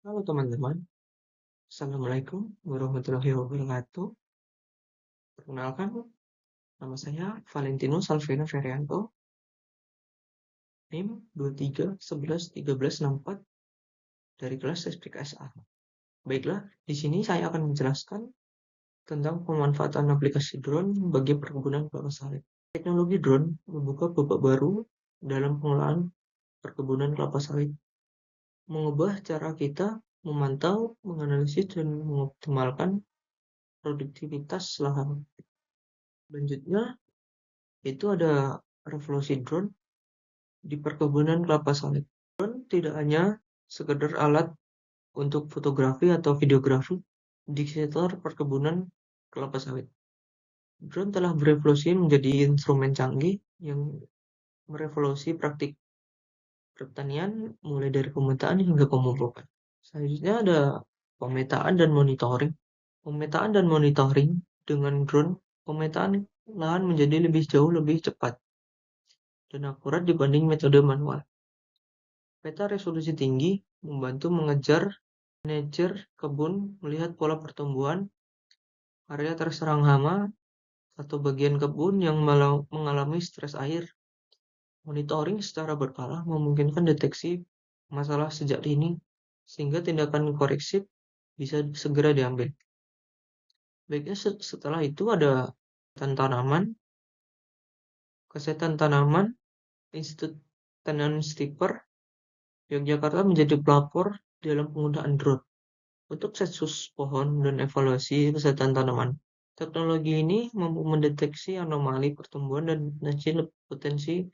Halo teman-teman, Assalamualaikum warahmatullahi wabarakatuh. Perkenalkan, nama saya Valentinus Alvino Ferianto, NIM 23111364 dari kelas Spek SA. Baiklah, di sini saya akan menjelaskan tentang pemanfaatan aplikasi drone bagi perkebunan kelapa sawit. Teknologi drone membuka babak baru dalam pengelolaan perkebunan kelapa sawit, mengubah cara kita memantau, menganalisis, dan mengoptimalkan produktivitas lahan. Selanjutnya, itu ada revolusi drone di perkebunan kelapa sawit. Drone tidak hanya sekedar alat untuk fotografi atau videografi di sektor perkebunan kelapa sawit. Drone telah berevolusi menjadi instrumen canggih yang merevolusi praktik pertanian mulai dari pemetaan hingga pemupukan. Selanjutnya ada pemetaan dan monitoring. Pemetaan dan monitoring dengan drone, pemetaan lahan menjadi jauh lebih cepat dan akurat dibanding metode manual. Peta resolusi tinggi membantu manajer kebun melihat pola pertumbuhan, area terserang hama, atau bagian kebun yang mengalami stres air. Monitoring secara berkala memungkinkan deteksi masalah sejak dini, sehingga tindakan koreksi bisa segera diambil. Baiknya setelah itu ada kesehatan tanaman, Institut Tanaman Stiper, Yogyakarta menjadi pelapor dalam penggunaan drone untuk sensus pohon dan evaluasi kesehatan tanaman. Teknologi ini mampu mendeteksi anomali pertumbuhan dan potensi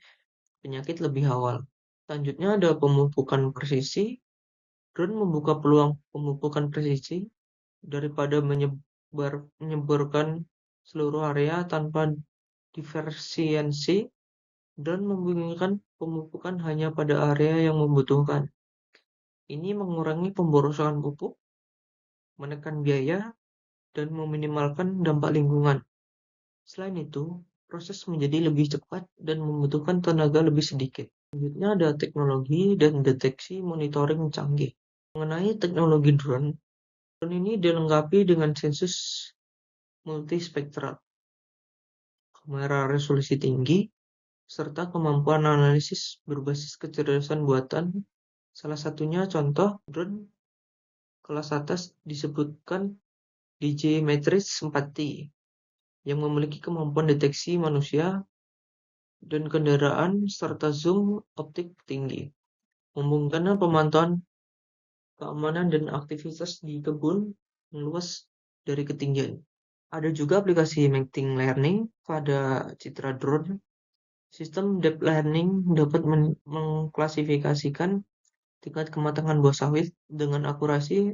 penyakit lebih awal. Selanjutnya ada pemupukan presisi. Drone membuka peluang pemupukan presisi daripada menyebarkan seluruh area tanpa diversiensi dan memungkinkan pemupukan hanya pada area yang membutuhkan. Ini mengurangi pemborosan pupuk, menekan biaya, dan meminimalkan dampak lingkungan. Selain itu, proses menjadi lebih cepat dan membutuhkan tenaga lebih sedikit. Selanjutnya ada teknologi dan deteksi monitoring canggih. Mengenai teknologi drone ini dilengkapi dengan sensus multispektral, kamera resolusi tinggi, serta kemampuan analisis berbasis kecerdasan buatan. Salah satunya contoh drone kelas atas disebutkan DJI Matrix 4T yang memiliki kemampuan deteksi manusia dan kendaraan serta zoom optik tinggi, memungkinkan pemantauan keamanan dan aktivitas di kebun meluas dari ketinggian. Ada juga aplikasi machine learning pada citra drone. Sistem deep learning dapat mengklasifikasikan tingkat kematangan buah sawit dengan akurasi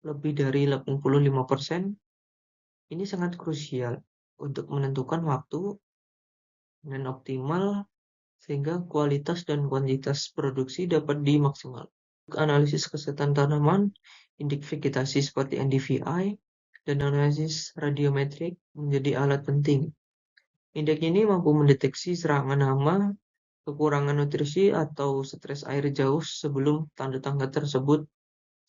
lebih dari 85%. Ini sangat krusial untuk menentukan waktu dan optimal sehingga kualitas dan kuantitas produksi dapat dimaksimalkan. Analisis kesehatan tanaman, indeks vegetasi seperti NDVI, dan analisis radiometrik menjadi alat penting. Indeks ini mampu mendeteksi serangan hama, kekurangan nutrisi, atau stres air jauh sebelum tanda-tanda tersebut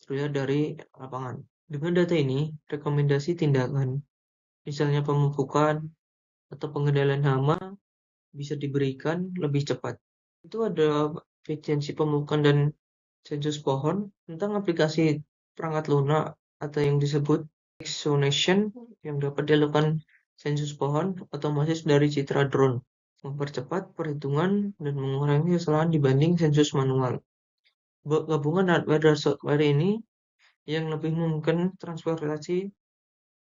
terlihat dari lapangan. Dengan data ini, rekomendasi tindakan, misalnya pemupukan atau pengendalian hama, bisa diberikan lebih cepat. Itu ada efisiensi pemupukan dan sensus pohon tentang aplikasi perangkat lunak atau yang disebut exonation yang dapat dilakukan sensus pohon otomatis dari citra drone, mempercepat perhitungan dan mengurangi kesalahan dibanding sensus manual. Gabungan hardware dan software ini yang lebih mungkin transformasi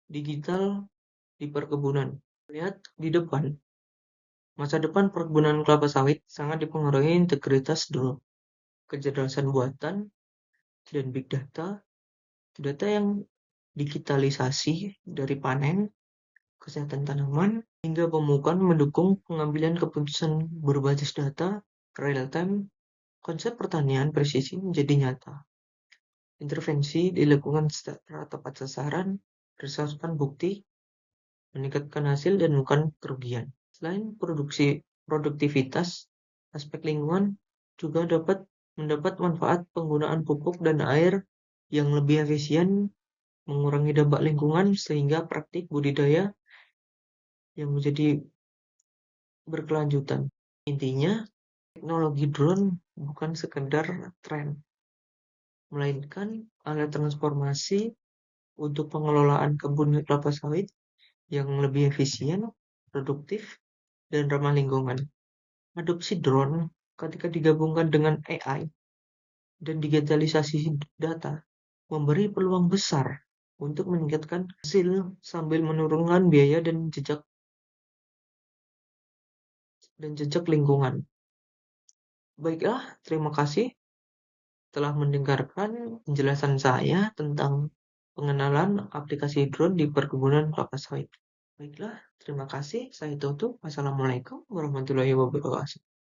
digital di perkebunan. Lihat di depan, masa depan perkebunan kelapa sawit sangat dipengaruhi integritas drone, kecerdasan buatan, dan big data. Data yang digitalisasi dari panen, kesehatan tanaman, hingga pemupukan mendukung pengambilan keputusan berbasis data real time. Konsep pertanian presisi menjadi nyata. Intervensi dilakukan secara tepat sasaran, berdasarkan bukti, meningkatkan hasil dan bukan kerugian. Selain produktivitas, aspek lingkungan juga dapat mendapat manfaat penggunaan pupuk dan air yang lebih efisien, mengurangi dampak lingkungan, sehingga praktik budidaya yang menjadi berkelanjutan. Intinya, teknologi drone bukan sekedar tren, melainkan alat transformasi untuk pengelolaan kebun kelapa sawit yang lebih efisien, produktif, dan ramah lingkungan. Adopsi drone ketika digabungkan dengan AI dan digitalisasi data memberi peluang besar untuk meningkatkan hasil sambil menurunkan biaya dan jejak lingkungan. Baiklah, terima kasih telah mendengarkan penjelasan saya tentang pengenalan aplikasi drone di perkebunan kelapa sawit. Baiklah, terima kasih. Saya tutup. Wassalamualaikum warahmatullahi wabarakatuh.